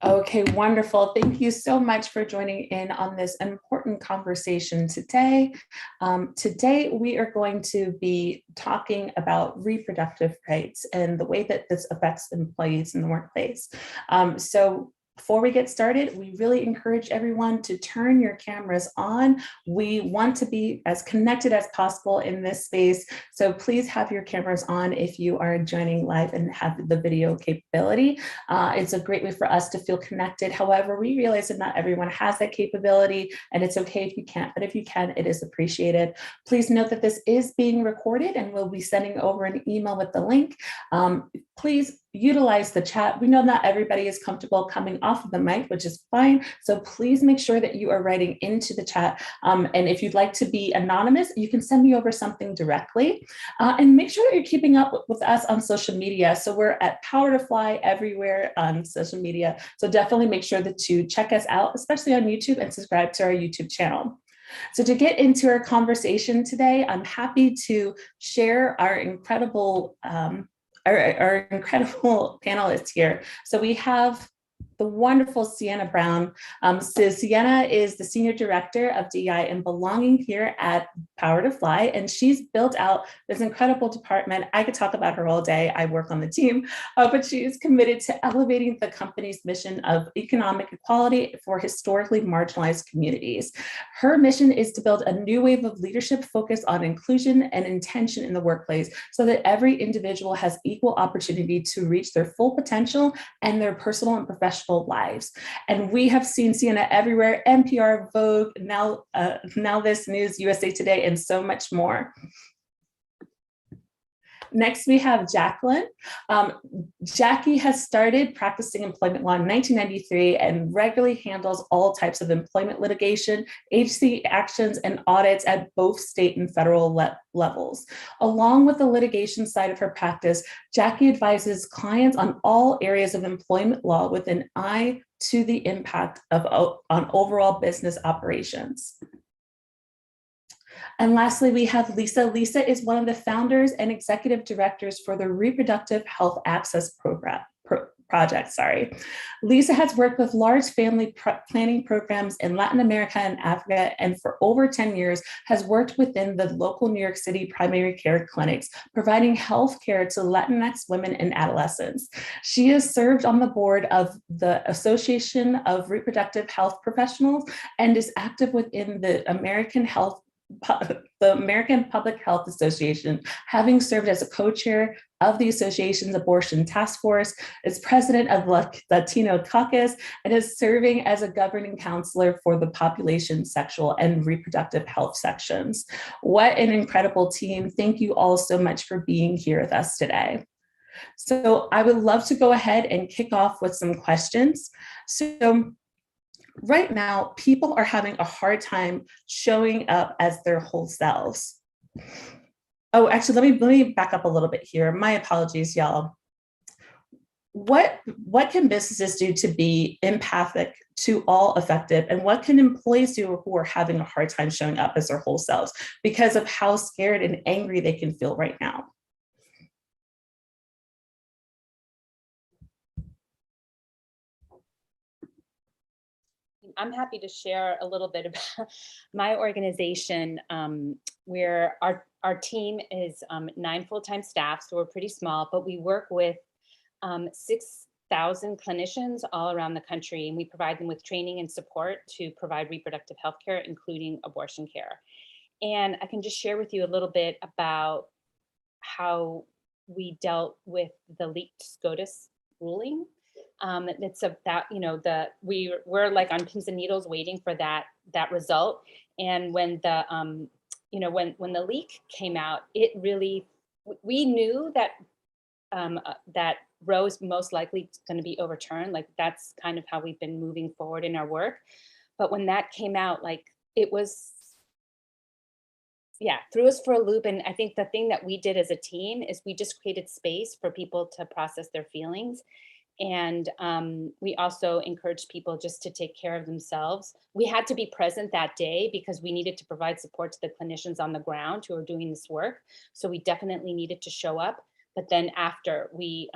Okay, wonderful. Thank you so much for joining in on this important conversation today. Today, we are going to be talking about reproductive rights and the way that this affects employees in the workplace. So before we get started, we really encourage everyone to turn your cameras on. We want to be as connected as possible in this space. So please have your cameras on if you are joining live and have the video capability. It's a great way for us to feel connected. However, we realize that not everyone has that capability, and it's okay if you can't, but if you can, it is appreciated. Please note that this is being recorded and we'll be sending over an email with the link. Please utilize the chat. We know not everybody is comfortable coming off of the mic, which is fine. So please make sure that you are writing into the chat. And if you'd like to be anonymous, you can send me over something directly. And make sure that you're keeping up with us on social media. So we're at PowerToFly everywhere on social media. So definitely make sure that you check us out, especially on YouTube, and subscribe to our YouTube channel. So to get into our conversation today, I'm happy to share our incredible our incredible panelists here. So we have the wonderful Sienna Brown. So Sienna is the Senior Director of DEI and Belonging here at PowerToFly, and she's built out this incredible department. I could talk about her all day. I work on the team, but she is committed to elevating the company's mission of economic equality for historically marginalized communities. Her mission is to build a new wave of leadership focused on inclusion and intention in the workplace so that every individual has equal opportunity to reach their full potential and their personal and professional lives. And we have seen Sienna everywhere: NPR, Vogue, Now This News, USA Today, and so much more. Next, we have Jacqueline. Jackie has started practicing employment law in 1993 and regularly handles all types of employment litigation, agency actions, and audits at both state and federal levels. Along with the litigation side of her practice, Jackie advises clients on all areas of employment law with an eye to the impact on overall business operations. And lastly, we have Lisa. Lisa is one of the founders and executive directors for the Reproductive Health Access Project. Lisa has worked with large family planning programs in Latin America and Africa, and for over 10 years has worked within the local New York City primary care clinics, providing health care to Latinx women and adolescents. She has served on the board of the Association of Reproductive Health Professionals and is active within the American Public Health Association, having served as a co-chair of the association's abortion task force, is president of Latino Caucus, and is serving as a governing counselor for the population sexual and reproductive health sections. What an incredible team. Thank you all so much for being here with us today. So I would love to go ahead and kick off with some questions. So right now, people are having a hard time showing up as their whole selves. Oh, actually, let me back up a little bit here. My apologies, y'all. What can businesses do to be empathic to all affected? And what can employees do who are having a hard time showing up as their whole selves because of how scared and angry they can feel right now? I'm happy to share a little bit about my organization, where our team is 9 full-time staff, so we're pretty small, but we work with 6,000 clinicians all around the country, and we provide them with training and support to provide reproductive health care, including abortion care. And I can just share with you a little bit about how we dealt with the leaked SCOTUS ruling. It's about, we're like on pins and needles waiting for that result. And when the when the leak came out, it really, we knew that that Roe is most likely going to be overturned. Like, that's kind of how we've been moving forward in our work. But when that came out, like, it was, yeah, threw us for a loop. And I think the thing that we did as a team is we just created space for people to process their feelings. And we also encouraged people just to take care of themselves. We had to be present that day because we needed to provide support to the clinicians on the ground who are doing this work. So we definitely needed to show up. But then after, we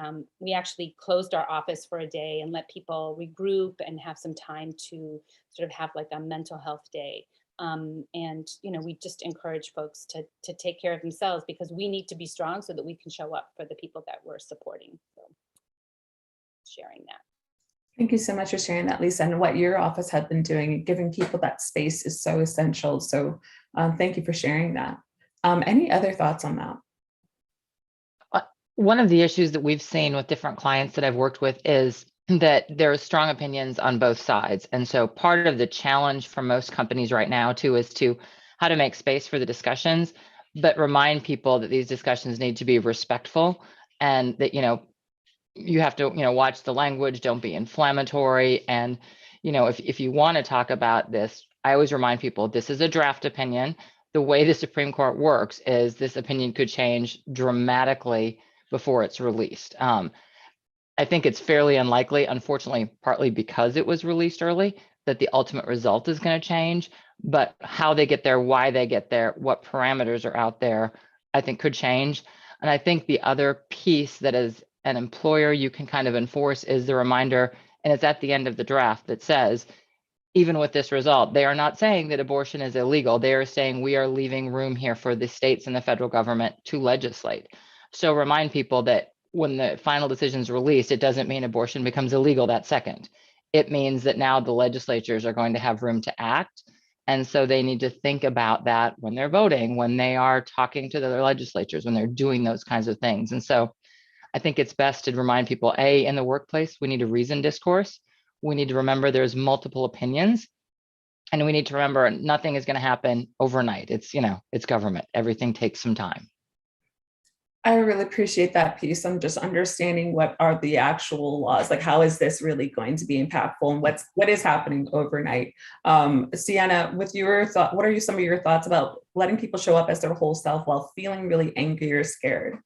actually closed our office for a day and let people regroup and have some time to sort of have like a mental health day. And we just encourage folks to take care of themselves, because we need to be strong so that we can show up for the people that we're supporting. So sharing that. Thank you so much for sharing that, Lisa, and what your office had been doing. Giving people that space is so essential. So thank you for sharing that. Any other thoughts on that? One of the issues that we've seen with different clients that I've worked with is that there are strong opinions on both sides. And so part of the challenge for most companies right now too is to how to make space for the discussions, but remind people that these discussions need to be respectful, and that, you have to, watch the language, don't be inflammatory. And, if you want to talk about this, I always remind people, this is a draft opinion. The way the Supreme Court works is this opinion could change dramatically before it's released. I think it's fairly unlikely, unfortunately, partly because it was released early, that the ultimate result is going to change. But how they get there, why they get there, what parameters are out there, I think could change. And I think the other piece that as an employer you can kind of enforce is the reminder, and it's at the end of the draft, that says, even with this result, they are not saying that abortion is illegal. They are saying we are leaving room here for the states and the federal government to legislate. So remind people that when the final decision is released, it doesn't mean abortion becomes illegal that second. It means that now the legislatures are going to have room to act. And so they need to think about that when they're voting, when they are talking to their legislatures, when they're doing those kinds of things. And so I think it's best to remind people, A, in the workplace, we need a reasoned discourse. We need to remember there's multiple opinions. And we need to remember nothing is going to happen overnight. It's, it's government. Everything takes some time. I really appreciate that piece. I'm just understanding what are the actual laws, like how is this really going to be impactful, and what is happening overnight. Sienna, with your thought, what are some of your thoughts about letting people show up as their whole self while feeling really angry or scared?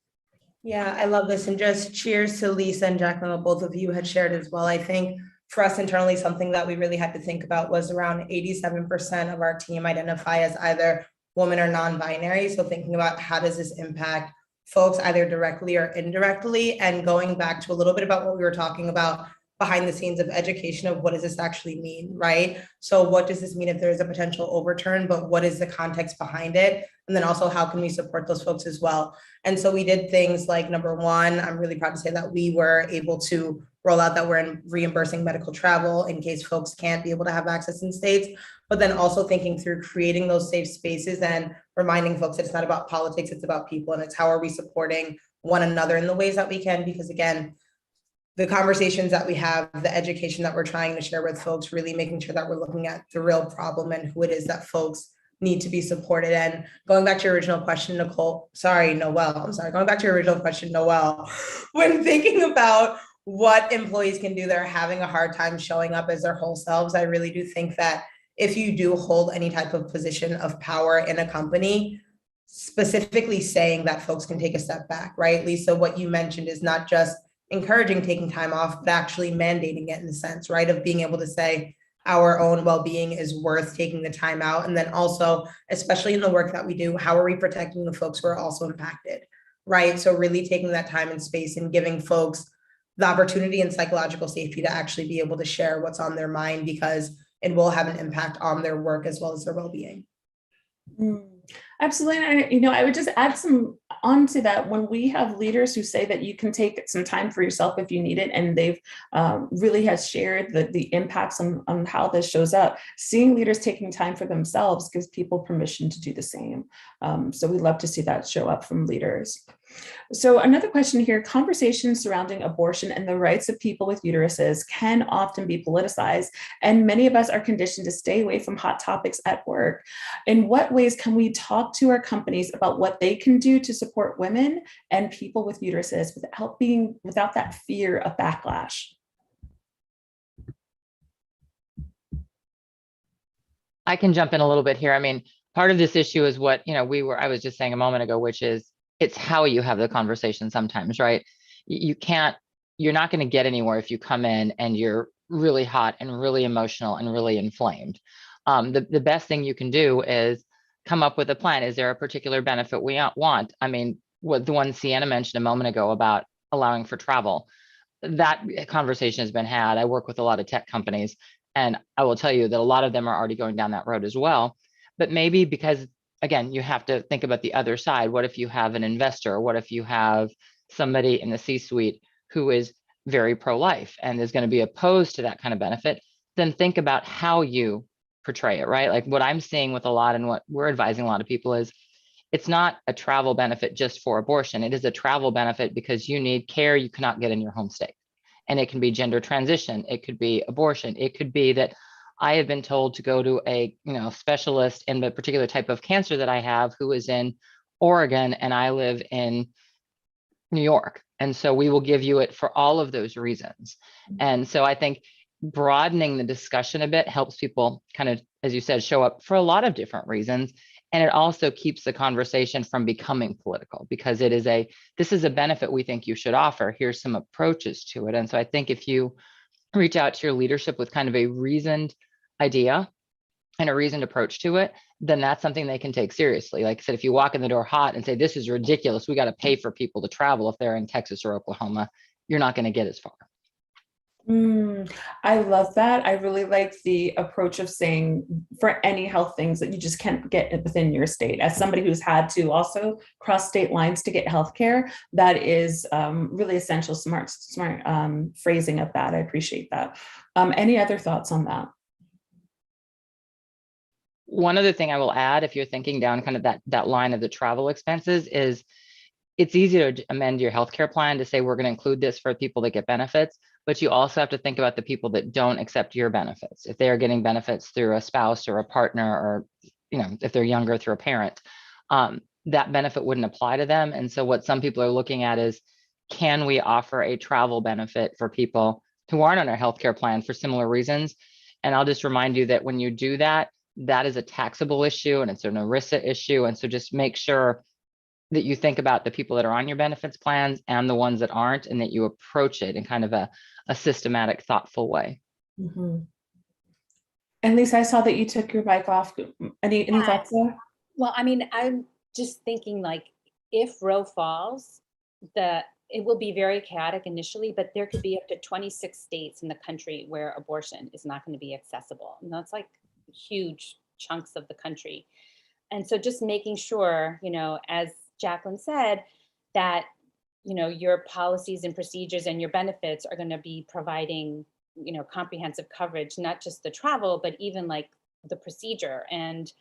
Yeah, I love this. And just cheers to Lisa and Jacqueline, what both of you had shared as well. I think for us internally, something that we really had to think about was around 87% of our team identify as either woman or non-binary. So thinking about how does this impact folks either directly or indirectly, and going back to a little bit about what we were talking about behind the scenes of education of what does this actually mean, right? So what does this mean if there's a potential overturn, but what is the context behind it? And then also how can we support those folks as well? And so we did things like, number one, I'm really proud to say that we were able to roll out that we're reimbursing medical travel in case folks can't be able to have access in states, but then also thinking through creating those safe spaces and reminding folks that it's not about politics, it's about people, and it's how are we supporting one another in the ways that we can, because again, the conversations that we have, the education that we're trying to share with folks, really making sure that we're looking at the real problem and who it is that folks need to be supported. And going back to your original question, Noel, going back to your original question, Noel, when thinking about what employees can do, they're having a hard time showing up as their whole selves. I really do think that if you do hold any type of position of power in a company, specifically saying that folks can take a step back, right? Lisa, what you mentioned is not just encouraging taking time off, but actually mandating it in the sense, right, of being able to say our own well-being is worth taking the time out. And then also, especially in the work that we do, how are we protecting the folks who are also impacted, right? So really taking that time and space and giving folks the opportunity and psychological safety to actually be able to share what's on their mind, because it will have an impact on their work as well as their well-being. Absolutely. I would just add some onto that. When we have leaders who say that you can take some time for yourself if you need it, and they've really has shared the impacts on how this shows up, seeing leaders taking time for themselves gives people permission to do the same. So we love to see that show up from leaders. So another question here, conversations surrounding abortion and the rights of people with uteruses can often be politicized, and many of us are conditioned to stay away from hot topics at work. In what ways can we talk to our companies about what they can do to support women and people with uteruses without that fear of backlash? I can jump in a little bit here. I mean, part of this issue is what, I was just saying a moment ago, which is it's how you have the conversation sometimes, right? You're not going to get anywhere if you come in and you're really hot and really emotional and really inflamed. The best thing you can do is come up with a plan. Is there a particular benefit we want? I mean, what the one Sienna mentioned a moment ago about allowing for travel. That conversation has been had. I work with a lot of tech companies, and I will tell you that a lot of them are already going down that road as well. But maybe because, again, you have to think about the other side. What if you have an investor? What if you have somebody in the C-suite who is very pro-life and is going to be opposed to that kind of benefit? Then think about how you portray it, right? Like what I'm seeing with a lot and what we're advising a lot of people is it's not a travel benefit just for abortion. It is a travel benefit because you need care you cannot get in your home state. And it can be gender transition. It could be abortion. It could be that I have been told to go to a specialist in the particular type of cancer that I have who is in Oregon and I live in New York. And so we will give you it for all of those reasons. And so I think broadening the discussion a bit helps people kind of, as you said, show up for a lot of different reasons. And it also keeps the conversation from becoming political because this is a benefit we think you should offer. Here's some approaches to it. And so I think if you reach out to your leadership with kind of a reasoned idea and a reasoned approach to it, then that's something they can take seriously. Like I said, if you walk in the door hot and say, this is ridiculous, we got to pay for people to travel if they're in Texas or Oklahoma, you're not going to get as far. I love that. I really like the approach of saying for any health things that you just can't get within your state. As somebody who's had to also cross state lines to get healthcare, that is really essential, smart phrasing of that. I appreciate that. Any other thoughts on that? One other thing I will add, if you're thinking down kind of that line of the travel expenses, is it's easy to amend your healthcare plan to say we're going to include this for people that get benefits, but you also have to think about the people that don't accept your benefits. If they are getting benefits through a spouse or a partner, or if they're younger through a parent, that benefit wouldn't apply to them. And so what some people are looking at is, can we offer a travel benefit for people who aren't on our healthcare plan for similar reasons? And I'll just remind you that when you do that, that is a taxable issue and it's an ERISA issue. And so just make sure that you think about the people that are on your benefits plans and the ones that aren't, and that you approach it in kind of a systematic, thoughtful way. Mm-hmm. And Lisa, I saw that you took your bike off. Any thoughts there? Well, I mean, I'm just thinking like if Roe falls, it will be very chaotic initially, but there could be up to 26 states in the country where abortion is not going to be accessible. And that's like huge chunks of the country. And so just making sure, as Jacqueline said, that, your policies and procedures and your benefits are going to be providing, comprehensive coverage, not just the travel, but even like the procedure. And,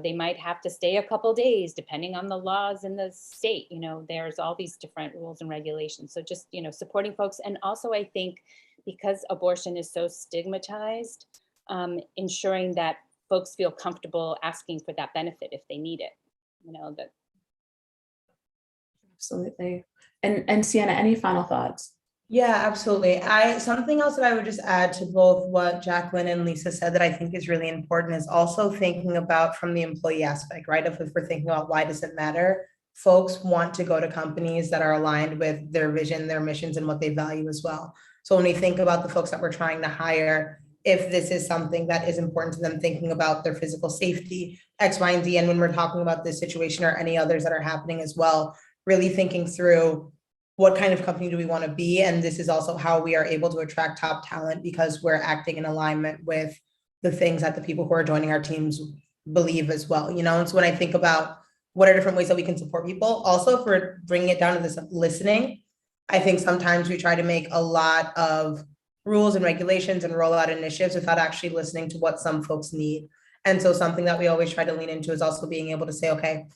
they might have to stay a couple days depending on the laws in the state. There's all these different rules and regulations. So just, supporting folks. And also, I think because abortion is so stigmatized, ensuring that folks feel comfortable asking for that benefit if they need it. Absolutely. And Sienna, any final thoughts? Yeah, absolutely. Something else that I would just add to both what Jacqueline and Lisa said that I think is really important is also thinking about from the employee aspect, right? If we're thinking about why does it matter, folks want to go to companies that are aligned with their vision, their missions, and what they value as well. So when we think about the folks that we're trying to hire, if this is something that is important to them, thinking about their physical safety, X, Y, and Z, and when we're talking about this situation or any others that are happening as well, really thinking through what kind of company do we want to be? And this is also how we are able to attract top talent because we're acting in alignment with the things that the people who are joining our teams believe as well, And so when I think about what are different ways that we can support people, also if we're bringing it down to this listening, I think sometimes we try to make a lot of rules and regulations and roll out initiatives without actually listening to what some folks need. And so something that we always try to lean into is also being able to say, okay,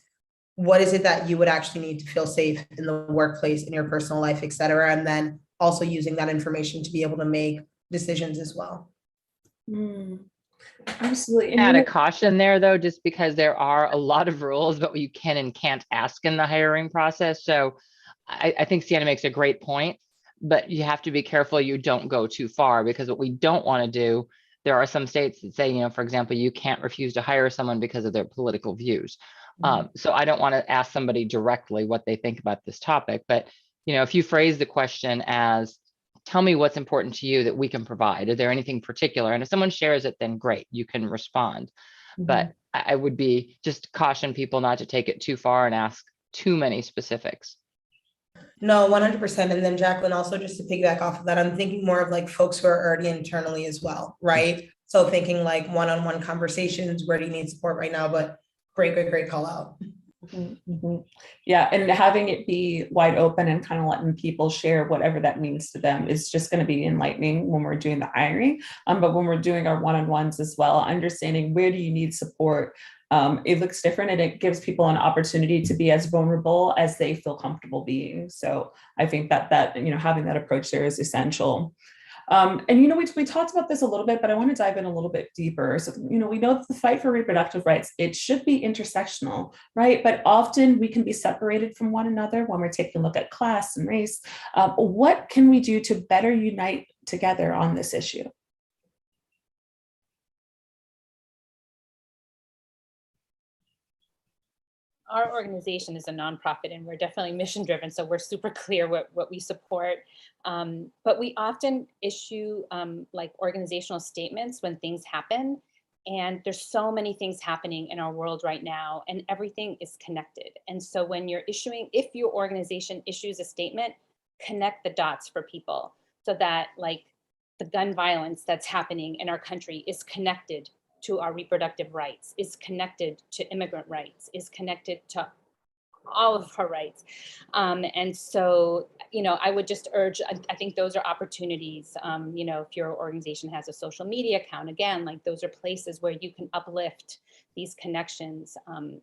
what is it that you would actually need to feel safe in the workplace, in your personal life, et cetera? And then also using that information to be able to make decisions as well. Absolutely. Add a caution there though, just because there are a lot of rules, but you can and can't ask in the hiring process. So I think Sienna makes a great point, but you have to be careful you don't go too far, because what we don't want to do, there are some states that say, for example, you can't refuse to hire someone because of their political views. So I don't want to ask somebody directly what they think about this topic, but if you phrase the question as, tell me what's important to you that we can provide, is there anything particular? And if someone shares it, then great, you can respond. But I would be just caution people not to take it too far and ask too many specifics. No, 100%. And then Jacqueline, also just to piggyback off of that, I'm thinking more of like folks who are already internally as well, right? So thinking like one-on-one conversations, where do you need support right now? But great call out. Yeah, and having it be wide open and kind of letting people share whatever that means to them is just going to be enlightening when we're doing the hiring. But when we're doing our one-on-ones as well, understanding where do you need support, it looks different and it gives people an opportunity to be as vulnerable as they feel comfortable being. So I think that having that approach there is essential. And we talked about this a little bit, but I want to dive in a little bit deeper. So, we know that the fight for reproductive rights, it should be intersectional, right? But often we can be separated from one another when we're taking a look at class and race. What can we do to better unite together on this issue? Our organization is a nonprofit and we're definitely mission driven. So we're super clear what we support. But we often issue like organizational statements when things happen. And there's so many things happening in our world right now and everything is connected. And so when you're if your organization issues a statement, connect the dots for people so that like the gun violence that's happening in our country is connected to our reproductive rights, is connected to immigrant rights, is connected to all of our rights. And so, I would just urge, I think those are opportunities, if your organization has a social media account, again, like those are places where you can uplift these connections and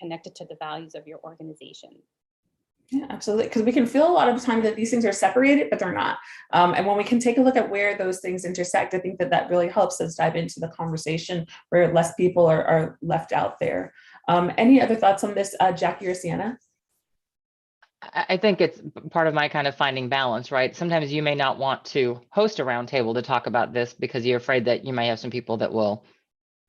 connect it to the values of your organization. Yeah, absolutely. Because we can feel a lot of the time that these things are separated, but they're not. And when we can take a look at where those things intersect, I think that really helps us dive into the conversation where less people are left out there. Any other thoughts on this, Jackie or Sienna? I think it's part of my kind of finding balance, right? Sometimes you may not want to host a roundtable to talk about this because you're afraid that you may have some people that will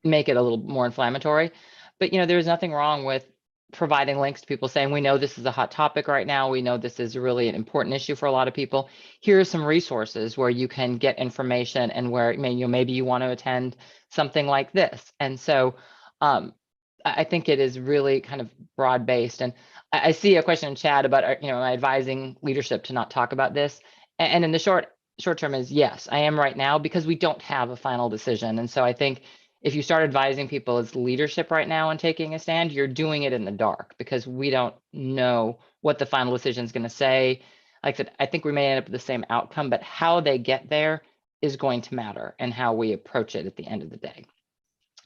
make it a little more inflammatory. But, there's nothing wrong with providing links to people saying, we know this is a hot topic right now. We know this is really an important issue for a lot of people. Here are some resources where you can get information and where maybe you want to attend something like this. And so I think it is really kind of broad based. And I see a question in chat about, advising leadership to not talk about this. And in the short term is yes, I am right now because we don't have a final decision. And so I think if you start advising people as leadership right now and taking a stand, you're doing it in the dark because we don't know what the final decision is going to say. Like I said, I think we may end up with the same outcome, but how they get there is going to matter and how we approach it at the end of the day.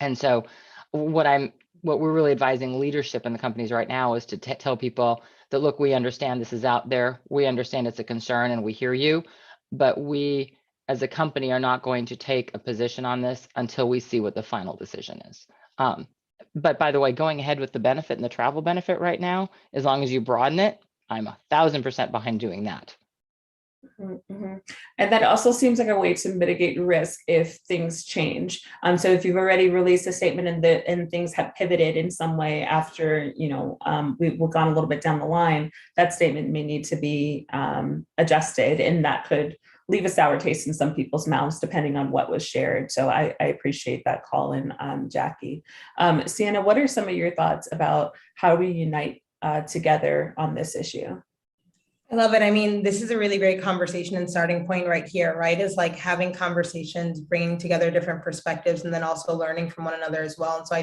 And so what we're really advising leadership in the companies right now is to tell people that, look, we understand this is out there. We understand it's a concern and we hear you, but we as a company are not going to take a position on this until we see what the final decision is. But by the way, going ahead with the benefit and the travel benefit right now, as long as you broaden it, I'm 1,000% behind doing that. Mm-hmm. And that also seems like a way to mitigate risk if things change. So if you've already released a statement and things have pivoted in some way after, we've gone a little bit down the line, that statement may need to be adjusted, and that could leave a sour taste in some people's mouths, depending on what was shared. So I appreciate that call in, Jackie. Sienna, what are some of your thoughts about how we unite together on this issue? I love it. I mean, this is a really great conversation and starting point right here, right? Is like having conversations, bringing together different perspectives, and then also learning from one another as well. And so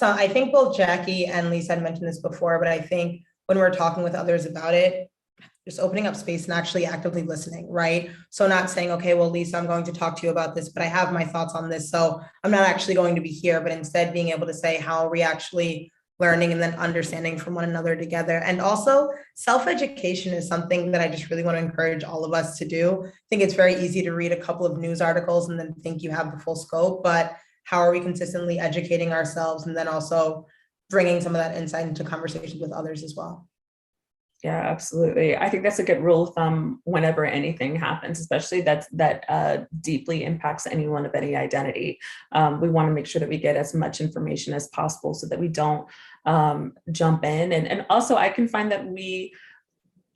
I think both Jackie and Lisa had mentioned this before, but I think when we're talking with others about it, just opening up space and actually actively listening, right? So not saying, okay, well, Lisa, I'm going to talk to you about this, but I have my thoughts on this, so I'm not actually going to be here, but instead being able to say, how are we actually learning and then understanding from one another together. And also self-education is something that I just really want to encourage all of us to do. I think it's very easy to read a couple of news articles and then think you have the full scope, but how are we consistently educating ourselves and then also bringing some of that insight into conversations with others as well? Yeah, absolutely. I think that's a good rule of thumb whenever anything happens, especially that deeply impacts anyone of any identity. We want to make sure that we get as much information as possible so that we don't jump in. And also I can find that we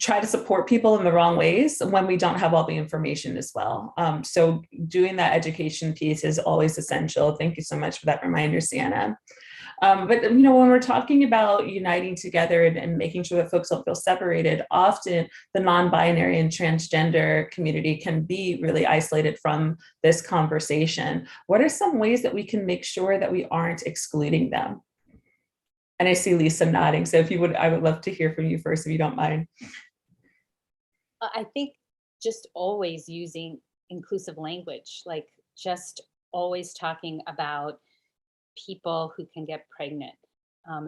try to support people in the wrong ways when we don't have all the information as well. So doing that education piece is always essential. Thank you so much for that reminder, Sienna. But when we're talking about uniting together and making sure that folks don't feel separated, often the non-binary and transgender community can be really isolated from this conversation. What are some ways that we can make sure that we aren't excluding them? And I see Lisa nodding, so if you would, I would love to hear from you first, if you don't mind. I think just always using inclusive language, like just always talking about people who can get pregnant,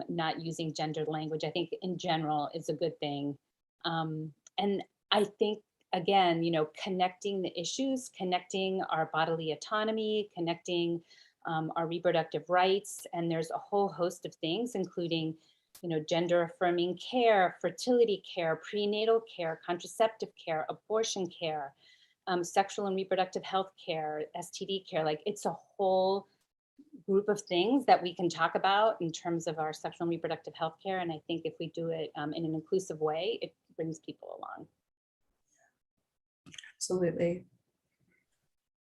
not using gendered language, I think in general is a good thing. And I think, again, connecting the issues, connecting our bodily autonomy, connecting our reproductive rights, and there's a whole host of things, including gender affirming care, fertility care, prenatal care, contraceptive care, abortion care, sexual and reproductive health care, STD care. Like, it's a whole group of things that we can talk about in terms of our sexual and reproductive health care. And I think if we do it in an inclusive way, it brings people along. Absolutely.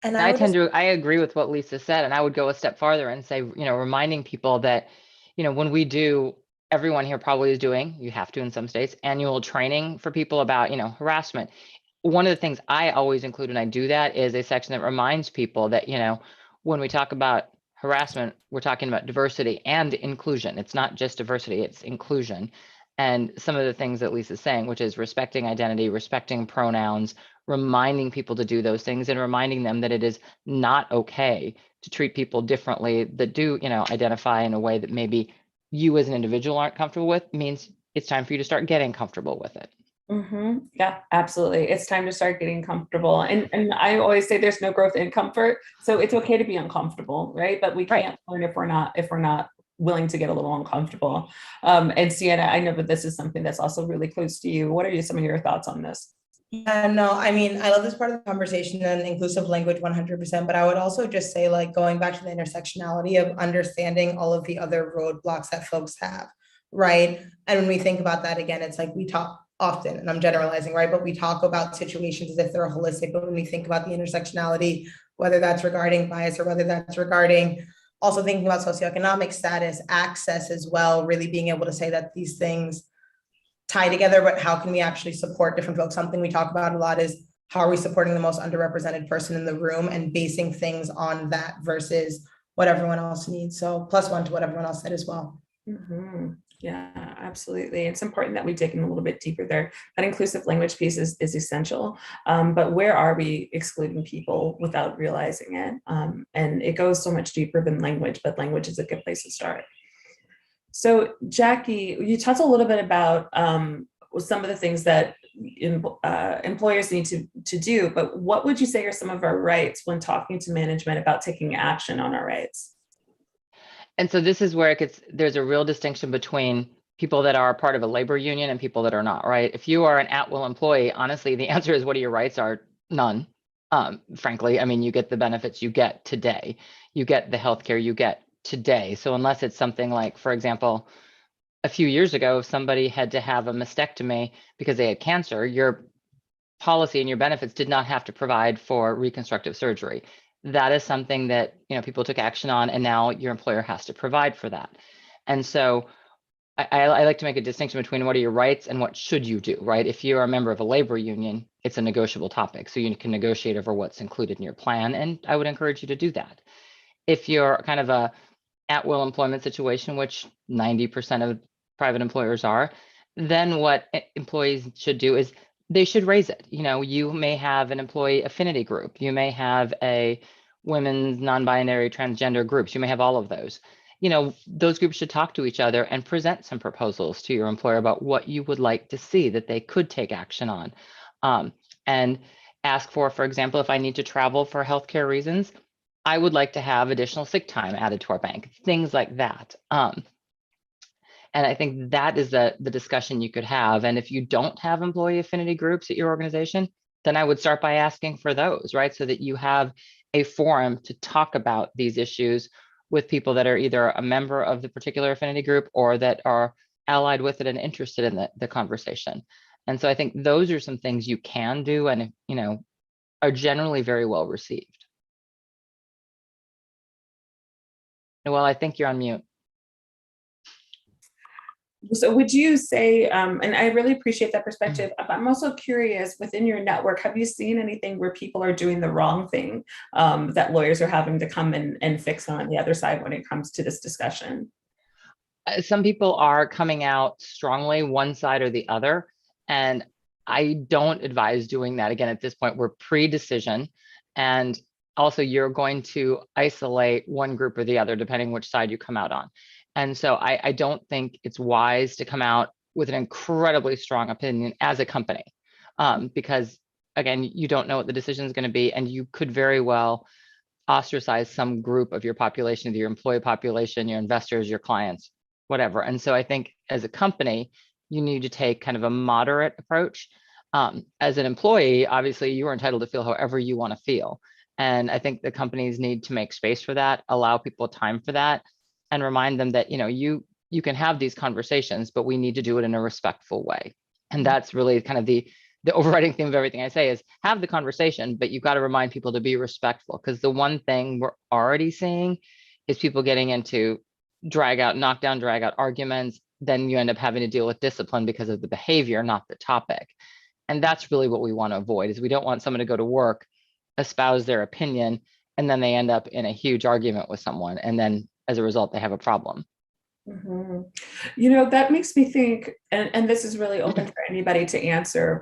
And I agree with what Lisa said, and I would go a step farther and say, reminding people that, when we do, everyone here probably is doing, you have to in some states, annual training for people about, harassment. One of the things I always include when I do that is a section that reminds people that, when we talk about harassment, we're talking about diversity and inclusion. It's not just diversity, it's inclusion. And some of the things that Lisa's saying, which is respecting identity, respecting pronouns, reminding people to do those things, and reminding them that it is not okay to treat people differently that do, identify in a way that maybe you as an individual aren't comfortable with, means it's time for you to start getting comfortable with it. Yeah, absolutely. It's time to start getting comfortable. And I always say there's no growth in comfort. So it's okay to be uncomfortable, right? But we can't learn if we're not willing to get a little uncomfortable. And Sienna, I know that this is something that's also really close to you. What are some of your thoughts on this? Yeah, no, I mean, I love this part of the conversation and inclusive language 100%, but I would also just say, like, going back to the intersectionality of understanding all of the other roadblocks that folks have, right? And when we think about that, again, it's like we talk often, and I'm generalizing, right? But we talk about situations as if they're holistic, but when we think about the intersectionality, whether that's regarding bias or whether that's regarding also thinking about socioeconomic status, access as well, really being able to say that these things tie together, but how can we actually support different folks? Something we talk about a lot is how are we supporting the most underrepresented person in the room and basing things on that versus what everyone else needs. So +1 to what everyone else said as well. Yeah, absolutely. It's important that we dig in a little bit deeper there. That inclusive language piece is essential. But where are we excluding people without realizing it? And it goes so much deeper than language, but language is a good place to start. So Jackie, you talked a little bit about some of the things that employers need to do, but what would you say are some of our rights when talking to management about taking action on our rights? And so this is where there's a real distinction between people that are a part of a labor union and people that are not, right? If you are an at-will employee, honestly, the answer is, what are your rights? Are none. Frankly, I mean, you get the benefits you get today. You get the healthcare you get today. So unless it's something like, for example, a few years ago, if somebody had to have a mastectomy because they had cancer, your policy and your benefits did not have to provide for reconstructive surgery. That is something that, people took action on, and now your employer has to provide for that. And so I like to make a distinction between what are your rights and what should you do, right? If you're a member of a labor union, it's a negotiable topic. So you can negotiate over what's included in your plan. And I would encourage you to do that. If you're kind of a at-will employment situation, which 90% of private employers are, then what employees should do is they should raise it. You may have an employee affinity group. You may have a women's, non-binary, transgender groups. You may have all of those. Those groups should talk to each other and present some proposals to your employer about what you would like to see that they could take action on. And ask for example, if I need to travel for healthcare reasons, I would like to have additional sick time added to our bank, things like that. And I think that is the discussion you could have. And if you don't have employee affinity groups at your organization, then I would start by asking for those, right? So that you have a forum to talk about these issues with people that are either a member of the particular affinity group or that are allied with it and interested in the conversation. And so I think those are some things you can do and, are generally very well received. Well, I think you're on mute. So would you say, and I really appreciate that perspective, but I'm also curious, within your network, have you seen anything where people are doing the wrong thing that lawyers are having to come and fix on the other side when it comes to this discussion? Some people are coming out strongly, one side or the other. And I don't advise doing that. Again, at this point, we're pre-decision. And also you're going to isolate one group or the other, depending which side you come out on. And so I don't think it's wise to come out with an incredibly strong opinion as a company, because again, you don't know what the decision is going to be, and you could very well ostracize some group of your population, your employee population, your investors, your clients, whatever. And so I think as a company, you need to take kind of a moderate approach. As an employee, obviously, you are entitled to feel however you want to feel. And I think the companies need to make space for that, allow people time for that, and remind them that, you can have these conversations, but we need to do it in a respectful way. And that's really kind of the overriding theme of everything I say is have the conversation, but you've got to remind people to be respectful, because the one thing we're already seeing is people getting into knockdown, drag out arguments. Then you end up having to deal with discipline because of the behavior, not the topic. And that's really what we want to avoid, is we don't want someone to go to work, espouse their opinion, and then they end up in a huge argument with someone. And then as a result, they have a problem. Mhm. That makes me think, and this is really open for anybody to answer,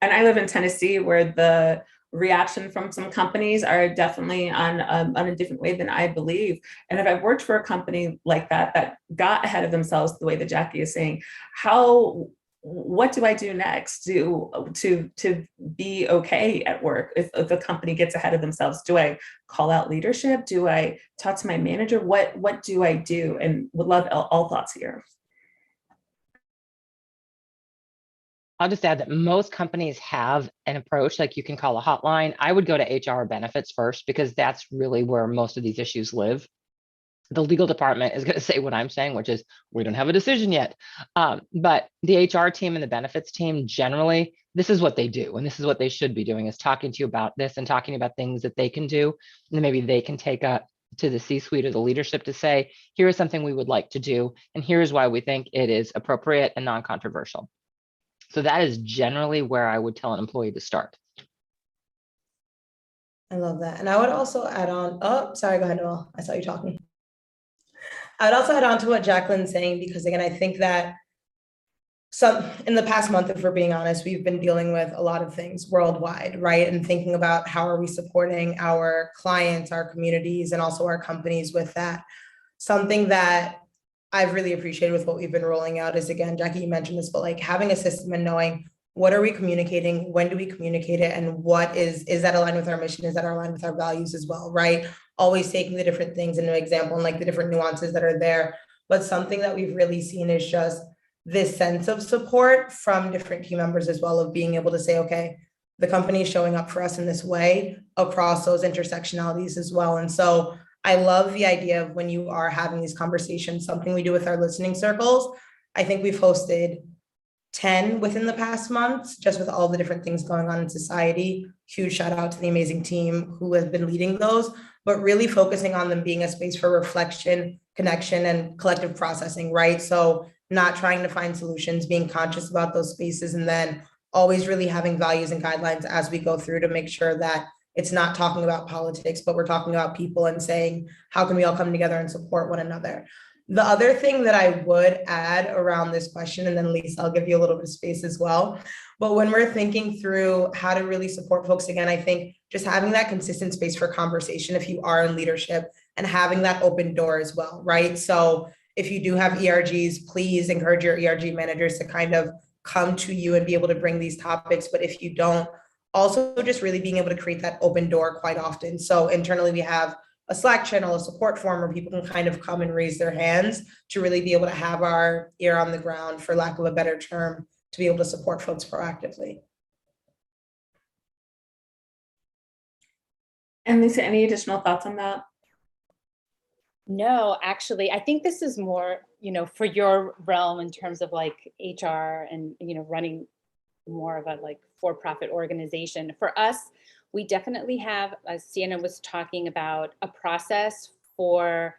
and I live in Tennessee, where the reaction from some companies are definitely on a different way than I believe. And if I've worked for a company like that got ahead of themselves the way that Jackie is saying, what do I do next to be okay at work if the company gets ahead of themselves? Do I call out leadership? Do I talk to my manager? What do I do? And would love all thoughts here. I'll just add that most companies have an approach, like you can call a hotline. I would go to HR benefits first, because that's really where most of these issues live. The legal department is going to say what I'm saying, which is we don't have a decision yet. But the HR team and the benefits team, generally, this is what they do. And this is what they should be doing, is talking to you about this and talking about things that they can do. And maybe they can take up to the C-suite or the leadership to say, here is something we would like to do. And here's why we think it is appropriate and non-controversial. So that is generally where I would tell an employee to start. I love that. And I would also add on, oh, sorry, go ahead, Noel. I saw you talking. I'd also add on to what Jacqueline's saying, because again, I think that in the past month, if we're being honest, we've been dealing with a lot of things worldwide, right? And thinking about how are we supporting our clients, our communities, and also our companies with that. Something that I've really appreciated with what we've been rolling out is, again, Jackie, you mentioned this, but like having a system and knowing what are we communicating, when do we communicate it, and what is that aligned with our mission? Is that aligned with our values as well, right? Always taking the different things into example and like the different nuances that are there. But something that we've really seen is just this sense of support from different team members as well, of being able to say, okay, the company is showing up for us in this way across those intersectionalities as well. And so I love the idea of when you are having these conversations, something we do with our listening circles. I think we've hosted 10 within the past months, just with all the different things going on in society. Huge shout out to the amazing team who has been leading those, but really focusing on them being a space for reflection, connection, and collective processing, right? So not trying to find solutions, being conscious about those spaces, and then always really having values and guidelines as we go through to make sure that it's not talking about politics, but we're talking about people and saying, how can we all come together and support one another? The other thing that I would add around this question, and then Lisa, I'll give you a little bit of space as well. But when we're thinking through how to really support folks, again, I think just having that consistent space for conversation if you are in leadership, and having that open door as well, right? So if you do have ERGs, please encourage your ERG managers to kind of come to you and be able to bring these topics. But if you don't, also just really being able to create that open door quite often. So internally we have a Slack channel, a support forum where people can kind of come and raise their hands to really be able to have our ear on the ground, for lack of a better term, to be able to support folks proactively. And Lisa, any additional thoughts on that? No, actually, I think this is more, for your realm in terms of like HR and, running more of a like for-profit organization. For us, we definitely have, as Sienna was talking about, a process for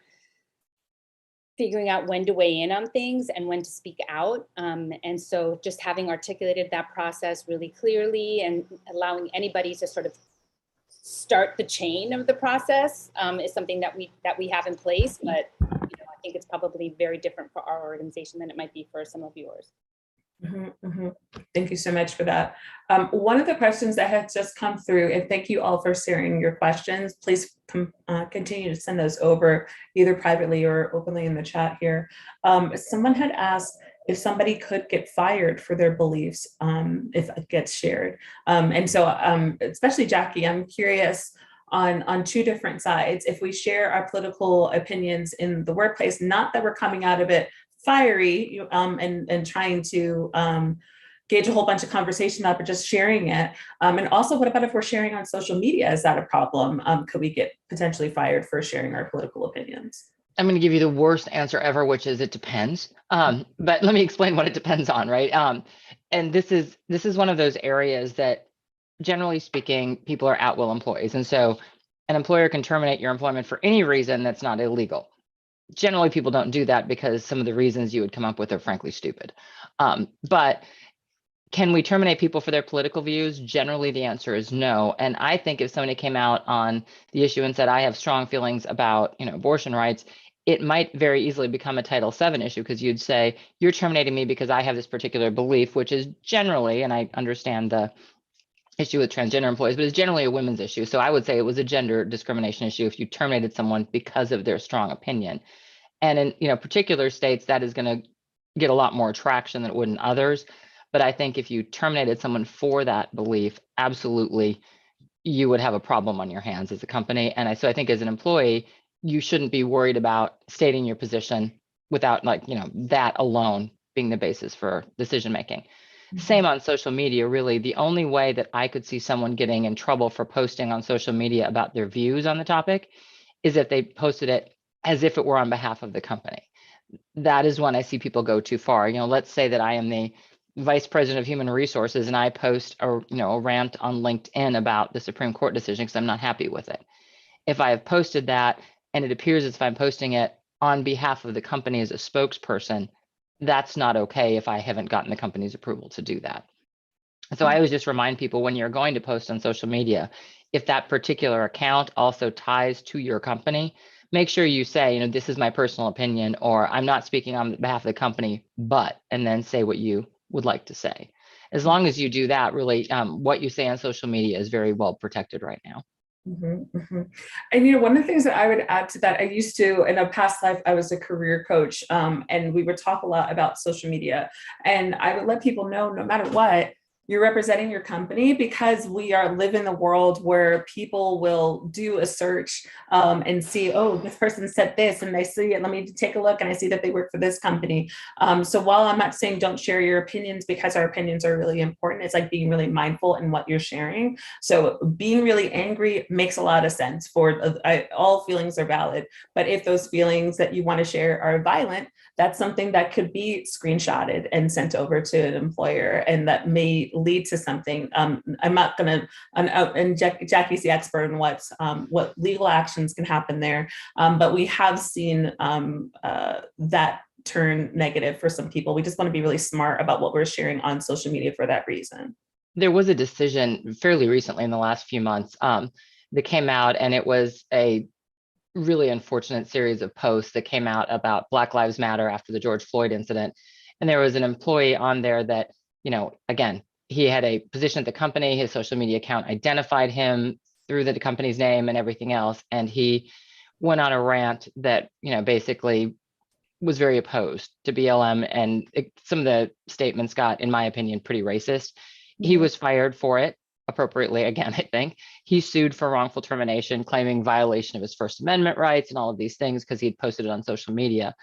figuring out when to weigh in on things and when to speak out. And so just having articulated that process really clearly and allowing anybody to sort of start the chain of the process is something that we have in place. But I think it's probably very different for our organization than it might be for some of yours. Thank you so much for that. One of the questions that has just come through, and thank you all for sharing your questions. Please continue to send those over either privately or openly in the chat here. Someone had asked if somebody could get fired for their beliefs if it gets shared. And so especially Jackie, I'm curious on two different sides. If we share our political opinions in the workplace, not that we're coming out of it fiery and trying to gauge a whole bunch of conversation up, but just sharing it. And also, what about if we're sharing on social media? Is that a problem? Could we get potentially fired for sharing our political opinions? I'm going to give you the worst answer ever, which is it depends. But let me explain what it depends on, right? And this is one of those areas that, generally speaking, people are at-will employees. And so an employer can terminate your employment for any reason that's not illegal. Generally, people don't do that because some of the reasons you would come up with are frankly stupid. But can we terminate people for their political views? Generally, the answer is no. And I think if somebody came out on the issue and said, I have strong feelings about abortion rights, it might very easily become a Title VII issue, because you'd say, you're terminating me because I have this particular belief, which is generally, and I understand the issue with transgender employees, but it's generally a women's issue. So I would say it was a gender discrimination issue if you terminated someone because of their strong opinion. And in particular states, that is going to get a lot more traction than it would in others. But I think if you terminated someone for that belief, absolutely, you would have a problem on your hands as a company. And so I think as an employee, you shouldn't be worried about stating your position without that alone being the basis for decision making. Same on social media, really. The only way that I could see someone getting in trouble for posting on social media about their views on the topic is if they posted it as if it were on behalf of the company. That is when I see people go too far. Let's say that I am the vice president of human resources and I post a rant on LinkedIn about the Supreme Court decision because I'm not happy with it. If I have posted that and it appears as if I'm posting it on behalf of the company as a spokesperson, that's not okay if I haven't gotten the company's approval to do that. So I always just remind people, when you're going to post on social media, if that particular account also ties to your company, make sure you say, this is my personal opinion, or I'm not speaking on behalf of the company, but, and then say what you would like to say. As long as you do that, really, what you say on social media is very well protected right now. And one of the things that I would add to that, I used to, in a past life, I was a career coach, and we would talk a lot about social media. And I would let people know, no matter what, you're representing your company, because we live in a world where people will do a search and see, oh, this person said this, and they see it, let me take a look, and I see that they work for this company. So while I'm not saying don't share your opinions, because our opinions are really important, it's like being really mindful in what you're sharing. So being really angry makes a lot of sense. All feelings are valid, but if those feelings that you want to share are violent, that's something that could be screenshotted and sent over to an employer, and that may lead to something. I'm not going to, and Jackie's the expert in what legal actions can happen there, but we have seen that turn negative for some people. We just want to be really smart about what we're sharing on social media for that reason. There was a decision fairly recently in the last few months that came out, and it was a really unfortunate series of posts that came out about Black Lives Matter after the George Floyd incident. And there was an employee on there that, again, he had a position at the company, his social media account identified him through the company's name and everything else. And he went on a rant that, basically was very opposed to BLM. And some of the statements got, in my opinion, pretty racist. He was fired for it. Appropriately, again, I think. He sued for wrongful termination, claiming violation of his First Amendment rights and all of these things because he had posted it on social media.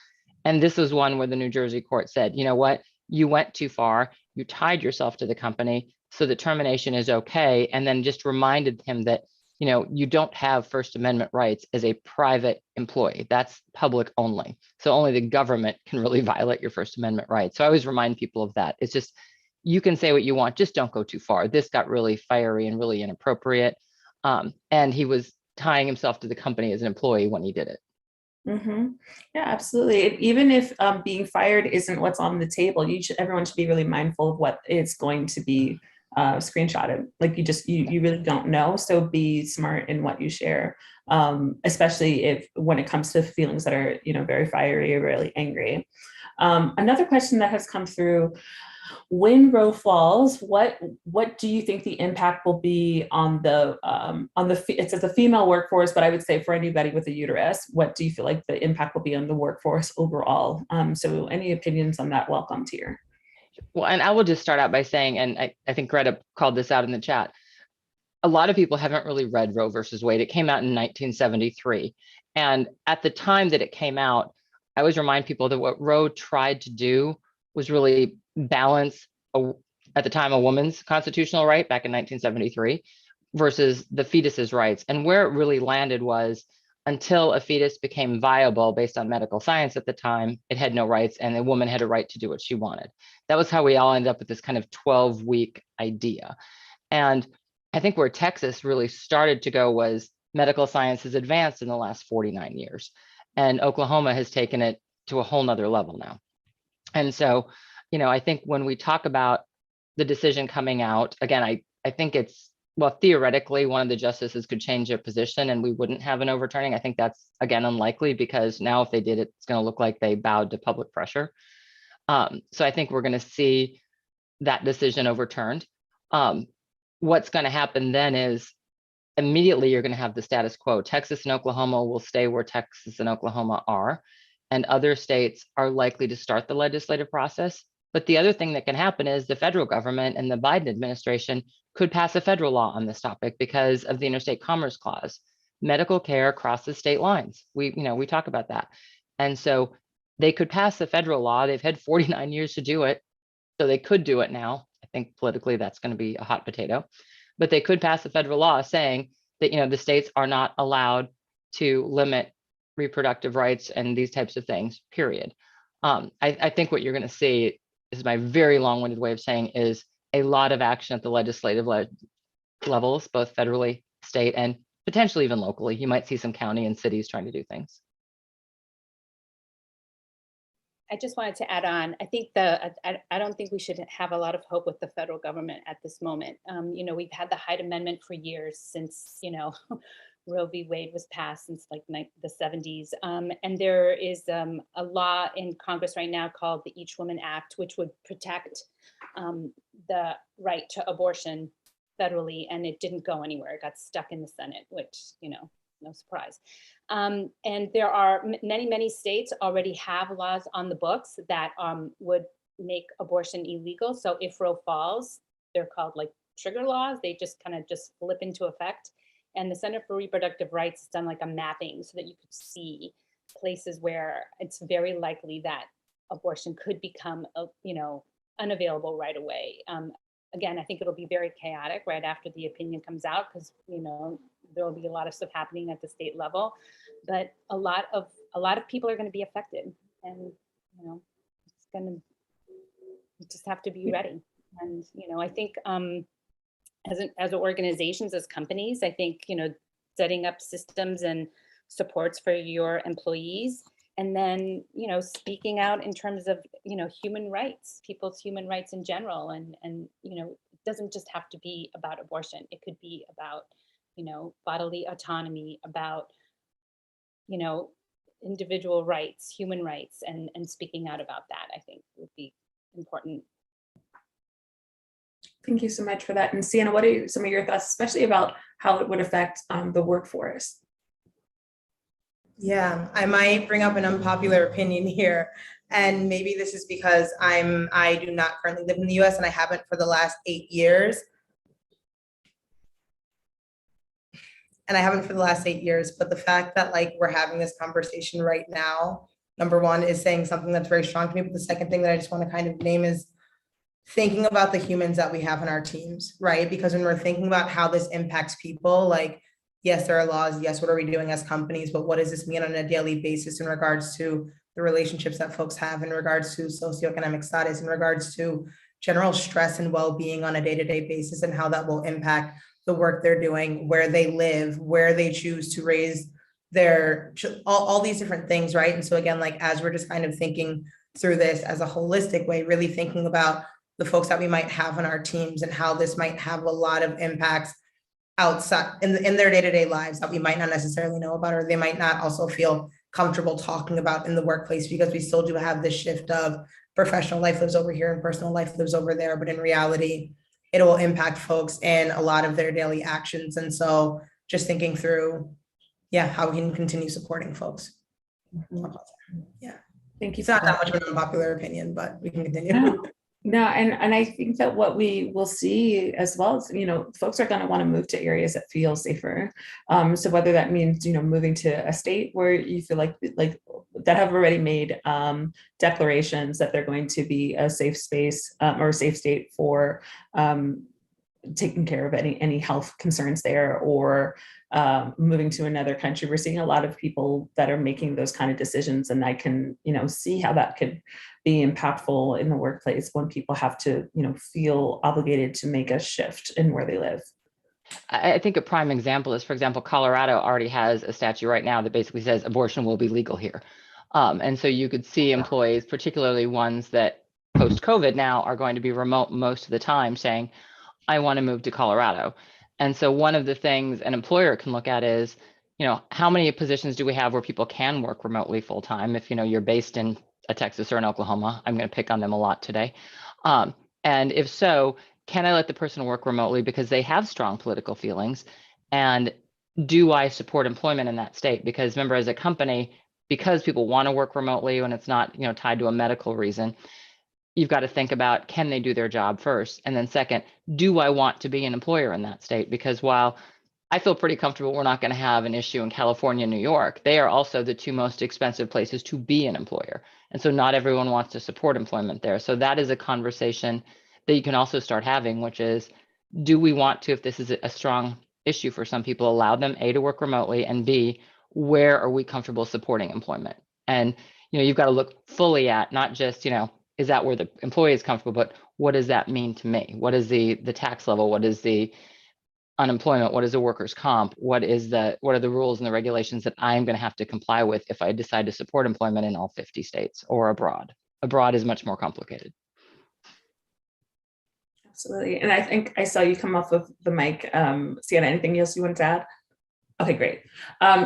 And this was one where the New Jersey court said, you know what, you went too far, you tied yourself to the company, so the termination is okay. And then just reminded him that, you don't have First Amendment rights as a private employee. That's public only. So only the government can really violate your First Amendment rights. So I always remind people of that. It's just, you can say what you want, just don't go too far. This got really fiery and really inappropriate. And he was tying himself to the company as an employee when he did it. Yeah, absolutely. Even if being fired isn't what's on the table, everyone should be really mindful of what is going to be screenshotted. Like you really don't know. So be smart in what you share, especially when it comes to feelings that are, very fiery or really angry. Another question that has come through: when Roe falls, what do you think the impact will be on it says the female workforce, but I would say for anybody with a uterus, what do you feel like the impact will be on the workforce overall? So any opinions on that, welcome here. Well, and I will just start out by saying, and I think Greta called this out in the chat, a lot of people haven't really read Roe versus Wade. It came out in 1973. And at the time that it came out, I always remind people that what Roe tried to do was really balance, at the time, a woman's constitutional right back in 1973 versus the fetus's rights. And where it really landed was, until a fetus became viable based on medical science at the time, it had no rights, and the woman had a right to do what she wanted. That was how we all ended up with this kind of 12-week idea. And I think where Texas really started to go was medical science has advanced in the last 49 years. And Oklahoma has taken it to a whole nother level now. And so, I think when we talk about the decision coming out, again, I think it's, well, theoretically, one of the justices could change their position and we wouldn't have an overturning. I think that's, again, unlikely, because now if they did, it's going to look like they bowed to public pressure. So I think we're going to see that decision overturned. What's going to happen then is immediately you're going to have the status quo. Texas and Oklahoma will stay where Texas and Oklahoma are, and other states are likely to start the legislative process. But the other thing that can happen is the federal government and the Biden administration could pass a federal law on this topic because of the Interstate Commerce Clause. Medical care crosses state lines. We talk about that. And so they could pass a federal law. They've had 49 years to do it, so they could do it now. I think politically that's going to be a hot potato, but they could pass a federal law saying that, the states are not allowed to limit reproductive rights and these types of things, period. I think what you're going to see, is my very long-winded way of saying, is a lot of action at the legislative levels, both federally, state, and potentially even locally. You might see some county and cities trying to do things. I just wanted to add on, I think I don't think we should have a lot of hope with the federal government at this moment. We've had the Hyde Amendment for years, since, Roe v. Wade was passed, since like the 70s. And there is a law in Congress right now called the Each Woman Act, which would protect the right to abortion federally, and it didn't go anywhere. It got stuck in the Senate, which, no surprise. And there are many states already have laws on the books that would make abortion illegal. So if Roe falls, they're called like trigger laws. They just kind of flip into effect. And the Center for Reproductive Rights has done like a mapping so that you could see places where it's very likely that abortion could become, unavailable right away. Again, I think it'll be very chaotic right after the opinion comes out, because, there will be a lot of stuff happening at the state level, but a lot of people are going to be affected, and, you just have to be ready. And, I think, as organizations, as companies, I think, setting up systems and supports for your employees, and then, speaking out in terms of, human rights, people's human rights in general. And, it doesn't just have to be about abortion. It could be about, bodily autonomy, about, individual rights, human rights, and speaking out about that, I think, would be important. Thank you so much for that. And Sienna, what are some of your thoughts, especially about how it would affect the workforce? Yeah, I might bring up an unpopular opinion here. And maybe this is because I do not currently live in the US, and I haven't for the last 8 years. But the fact that we're having this conversation right now, number one, is saying something that's very strong to me. But the second thing that I just want to kind of name is thinking about the humans that we have in our teams, right? Because when we're thinking about how this impacts people, yes, there are laws. Yes, what are we doing as companies? But what does this mean on a daily basis in regards to the relationships that folks have, in regards to socioeconomic status, in regards to general stress and well-being on a day-to-day basis, and how that will impact the work they're doing, where they live, where they choose to raise all these different things, right? And so again, like as we're just kind of thinking through this as a holistic way, really thinking about the folks that we might have on our teams and how this might have a lot of impacts outside in their day-to-day lives that we might not necessarily know about, or they might not also feel comfortable talking about in the workplace, because we still do have this shift of professional life lives over here and personal life lives over there. But in reality, it will impact folks in a lot of their daily actions. And so just thinking through, how we can continue supporting folks. Yeah. Thank you. It's not that much of an unpopular opinion, but we can continue. No, and I think that what we will see as well is, folks are going to want to move to areas that feel safer. So whether that means, moving to a state where you feel like that have already made declarations that they're going to be a safe space or a safe state for taking care of any health concerns there, or moving to another country. We're seeing a lot of people that are making those kind of decisions, and I can, see how that could be impactful in the workplace when people have to, feel obligated to make a shift in where they live. I think a prime example is, for example, Colorado already has a statute right now that basically says abortion will be legal here. And so you could see employees, particularly ones that post-COVID now are going to be remote most of the time, saying, I want to move to Colorado. And so one of the things an employer can look at is, how many positions do we have where people can work remotely full time? If, you're based in a Texas or in Oklahoma, I'm going to pick on them a lot today. And if so, can I let the person work remotely because they have strong political feelings? And do I support employment in that state? Because remember, as a company, because people want to work remotely when it's not, tied to a medical reason, you've got to think about, can they do their job first? And then second, do I want to be an employer in that state? Because while I feel pretty comfortable we're not going to have an issue in California and New York, they are also the two most expensive places to be an employer. And so not everyone wants to support employment there. So that is a conversation that you can also start having, which is, do we want to, if this is a strong issue for some people, allow them A, to work remotely, and B, where are we comfortable supporting employment? And, you've got to look fully at not just, is that where the employee is comfortable, but what does that mean to me? What is the tax level? What is the unemployment? What is the workers' comp? What are the rules and the regulations that I'm going to have to comply with if I decide to support employment in all 50 states or abroad? Abroad is much more complicated. Absolutely. And I think I saw you come off of the mic. Sienna, anything else you want to add? Okay, great.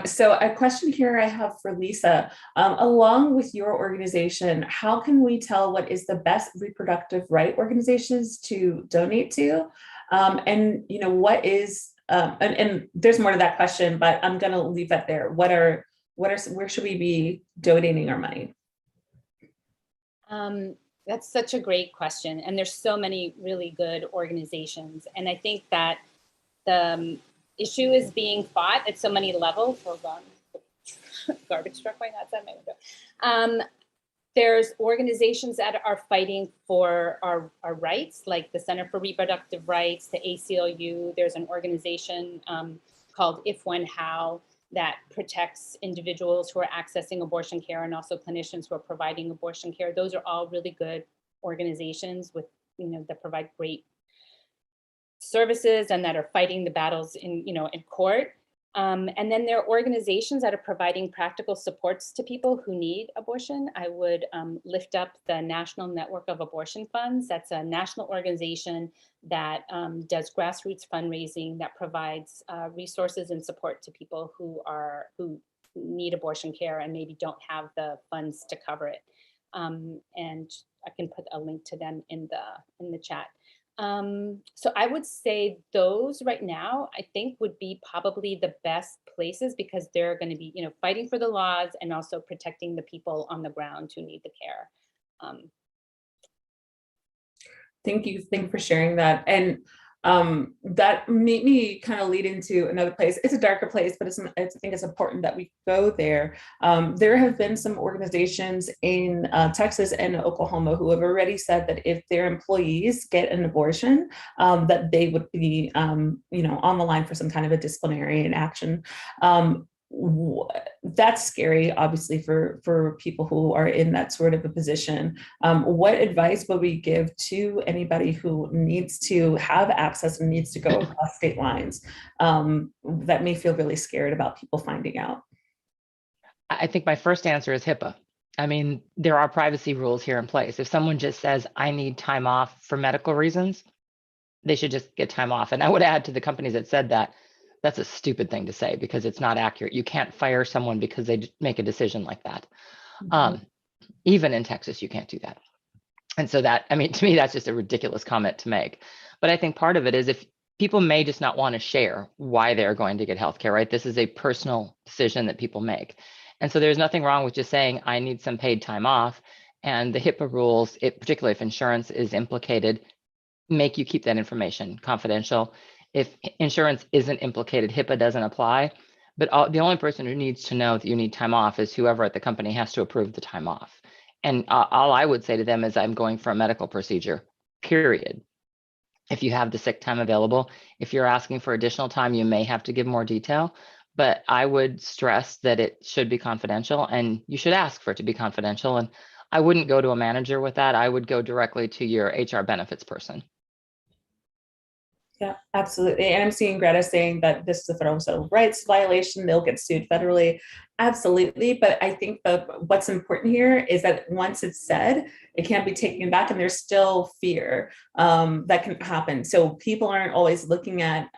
So a question here I have for Lisa. Along with your organization, how can we tell what is the best reproductive right organizations to donate to? And what is, and there's more to that question, but I'm going to leave that there. Where should we be donating our money? That's such a great question. And there's so many really good organizations. And I think that the issue is being fought at so many levels. Hold on, garbage truck right outside my window. There's organizations that are fighting for our rights, like the Center for Reproductive Rights, the ACLU. There's an organization called If, When, How that protects individuals who are accessing abortion care and also clinicians who are providing abortion care. Those are all really good organizations with, that provide great services and that are fighting the battles in court. And then there are organizations that are providing practical supports to people who need abortion. I would lift up the National Network of Abortion Funds. That's a national organization that does grassroots fundraising that provides resources and support to people who need abortion care and maybe don't have the funds to cover it. And I can put a link to them in the chat. So I would say those right now, I think would be probably the best places because they're going to be, fighting for the laws and also protecting the people on the ground who need the care. Thank you for sharing that. And that made me kind of lead into another place. It's a darker place, but I think it's important that we go there. There have been some organizations in Texas and Oklahoma who have already said that if their employees get an abortion, that they would be, on the line for some kind of a disciplinary action. That's scary, obviously, for people who are in that sort of a position. What advice would we give to anybody who needs to have access and needs to go across state lines that may feel really scared about people finding out? I think my first answer is HIPAA. I mean, there are privacy rules here in place. If someone just says, I need time off for medical reasons, they should just get time off. And I would add to the companies that said that, that's a stupid thing to say because it's not accurate. You can't fire someone because they make a decision like that. Even in Texas, you can't do that. And so that, I mean, to me, that's just a ridiculous comment to make. But I think part of it is if people may just not want to share why they're going to get healthcare, right? This is a personal decision that people make. And so there's nothing wrong with just saying, I need some paid time off. And the HIPAA rules, particularly if insurance is implicated, make you keep that information confidential. If insurance isn't implicated, HIPAA doesn't apply. But the only person who needs to know that you need time off is whoever at the company has to approve the time off. And all I would say to them is I'm going for a medical procedure, period. If you have the sick time available, if you're asking for additional time, you may have to give more detail. But I would stress that it should be confidential and you should ask for it to be confidential. And I wouldn't go to a manager with that. I would go directly to your HR benefits person. Yeah, absolutely. And I'm seeing Greta saying that this is a federal civil rights violation. They'll get sued federally. Absolutely. But I think what's important here is that once it's said, it can't be taken back and there's still fear that can happen. So people aren't always looking at,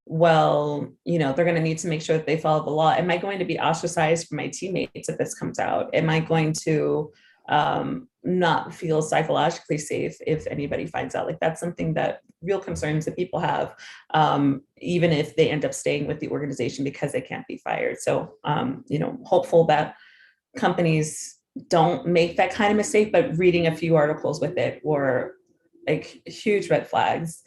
well, you know, they're going to need to make sure that they follow the law. Am I going to be ostracized from my teammates if this comes out? Am I going to not feel psychologically safe if anybody finds out? Like that's something that real concerns that people have, even if they end up staying with the organization because they can't be fired. So, you know, hopeful that companies don't make that kind of mistake, but reading a few articles with it were like huge red flags.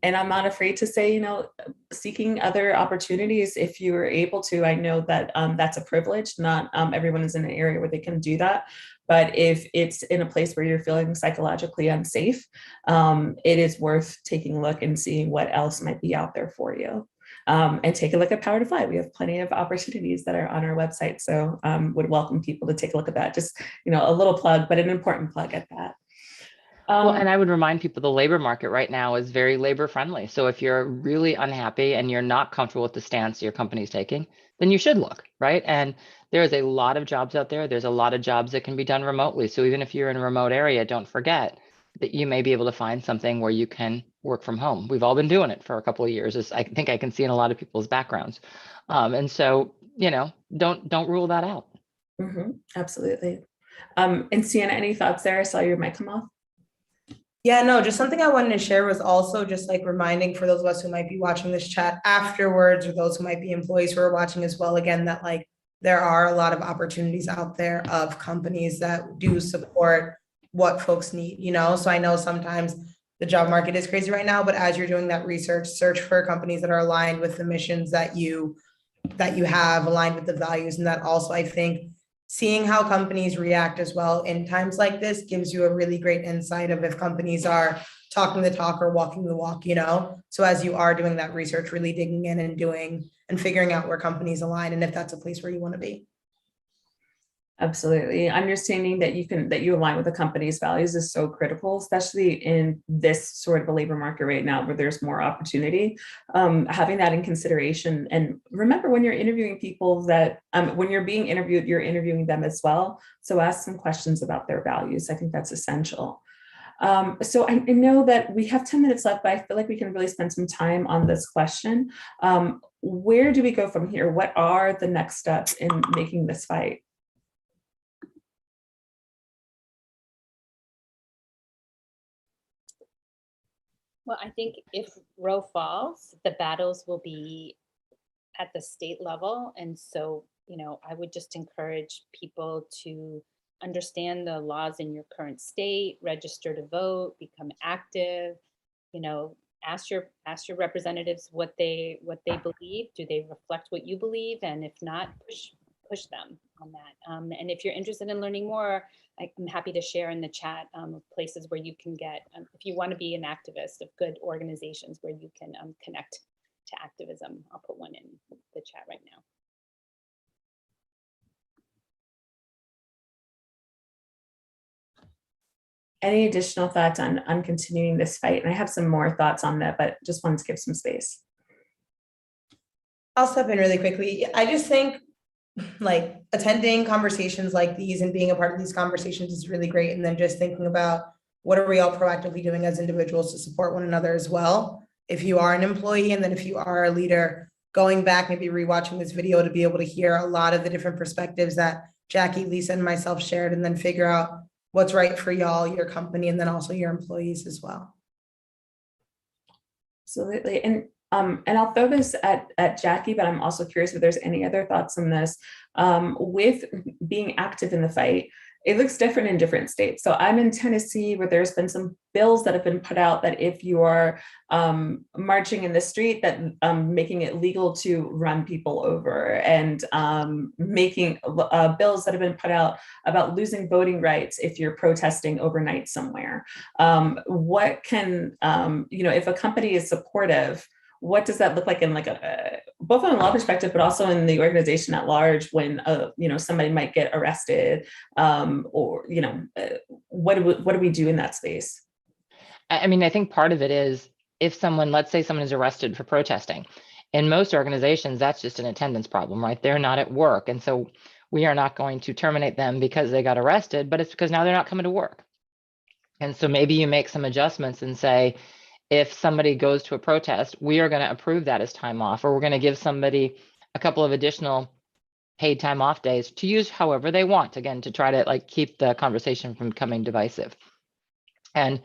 And I'm not afraid to say, you know, seeking other opportunities if you are able to. I know that that's a privilege. Not everyone is in an area where they can do that. But if it's in a place where you're feeling psychologically unsafe, it is worth taking a look and seeing what else might be out there for you. And take a look at PowerToFly. We have plenty of opportunities that are on our website. So would welcome people to take a look at that. Just, you know, a little plug, but an important plug at that. Well, and I would remind people the labor market right now is very labor friendly. So if you're really unhappy and you're not comfortable with the stance your company's taking, then you should look, right? And there's a lot of jobs out there. There's a lot of jobs that can be done remotely. So even if you're in a remote area, don't forget that you may be able to find something where you can work from home. We've all been doing it for a couple of years, as I think I can see in a lot of people's backgrounds. And so, you know, don't rule that out. Absolutely. And Sienna, any thoughts there? I saw your mic come off. Yeah, no, just something I wanted to share was also just like reminding for those of us who might be watching this chat afterwards, or those who might be employees who are watching as well, again, that like there are a lot of opportunities out there of companies that do support what folks need, you know? So I know sometimes the job market is crazy right now, but as you're doing that research, search for companies that are aligned with the missions that you have, aligned with the values. And that also, I think, seeing how companies react as well in times like this gives you a really great insight of if companies are talking the talk or walking the walk, you know? So as you are doing that research, really digging in and doing and figuring out where companies align and if that's a place where you want to be. Absolutely. Understanding that you align with the company's values is so critical, especially in this sort of a labor market right now where there's more opportunity. Having that in consideration. And remember, when you're interviewing people that when you're being interviewed, you're interviewing them as well. So ask some questions about their values. I think that's essential. So I know that we have 10 minutes left, but I feel like we can really spend some time on this question. Where do we go from here? What are the next steps in making this fight? Well, I think if Roe falls, the battles will be at the state level. And so, you know, I would just encourage people to understand the laws in your current state, register to vote, become active, you know, ask your representatives what they believe. Do they reflect what you believe? And if not, push them on that. And if you're interested in learning more, I'm happy to share in the chat places where you can get, if you want to be an activist, of good organizations where you can connect to activism. I'll put one in the chat right now. Any additional thoughts on continuing this fight? And I have some more thoughts on that, but just wanted to give some space. I'll step in really quickly. I just think like attending conversations like these and being a part of these conversations is really great. And then just thinking about what are we all proactively doing as individuals to support one another as well. If you are an employee, and then if you are a leader, going back, maybe rewatching this video to be able to hear a lot of the different perspectives that Jackie, Lisa, and myself shared, and then figure out what's right for y'all, your company, and then also your employees as well. Absolutely. And I'll throw this at Jackie, but I'm also curious if there's any other thoughts on this. With being active in the fight, it looks different in different states. So I'm in Tennessee, where there's been some bills that have been put out that if you are marching in the street, that making it legal to run people over, and making bills that have been put out about losing voting rights if you're protesting overnight somewhere. What can, if a company is supportive, what does that look like in like both on a law perspective, but also in the organization at large when, somebody might get arrested, or, what do we do in that space? I mean, I think part of it is if someone, let's say someone is arrested for protesting, in most organizations, that's just an attendance problem, right? They're not at work. And so we are not going to terminate them because they got arrested, but it's because now they're not coming to work. And so maybe you make some adjustments and say, if somebody goes to a protest, we are going to approve that as time off, or we're going to give somebody a couple of additional paid time off days to use however they want, again, to try to like keep the conversation from becoming divisive. And,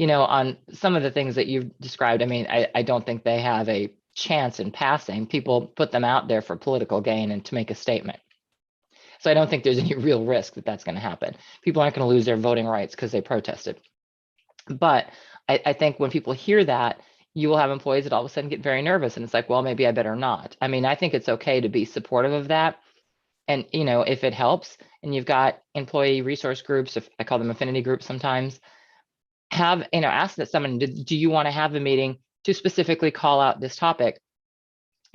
on some of the things that you've described, I mean, I don't think they have a chance in passing. People put them out there for political gain and to make a statement. So I don't think there's any real risk that that's going to happen. People aren't going to lose their voting rights because they protested. But I think when people hear that, you will have employees that all of a sudden get very nervous, and it's like, well, maybe I better not. I mean, I think it's okay to be supportive of that. And, if it helps, and you've got employee resource groups, if I call them affinity groups sometimes, ask that someone, do you want to have a meeting to specifically call out this topic,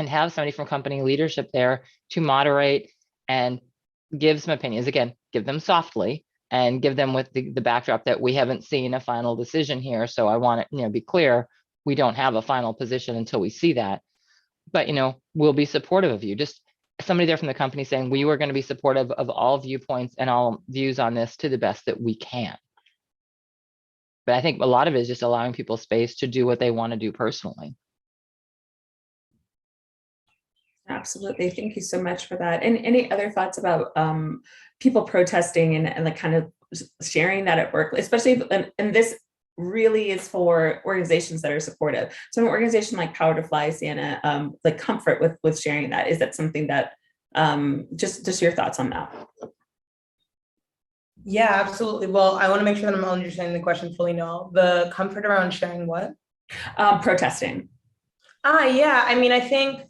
and have somebody from company leadership there to moderate and give some opinions. Again, give them softly, and give them with the backdrop that we haven't seen a final decision here. So I want to, be clear, we don't have a final position until we see that. But, we'll be supportive of you. Just somebody there from the company saying, we were going to be supportive of all viewpoints and all views on this to the best that we can. But I think a lot of it is just allowing people space to do what they want to do personally. Absolutely. Thank you so much for that. And any other thoughts about people protesting and like kind of sharing that at work, especially, and this really is for organizations that are supportive. So an organization like PowerToFly, Sienna, like comfort with sharing that. Is that something that, just your thoughts on that? Yeah, absolutely. Well, I want to make sure that I'm understanding the question fully. No, the comfort around sharing what? Protesting. Yeah. I mean, I think,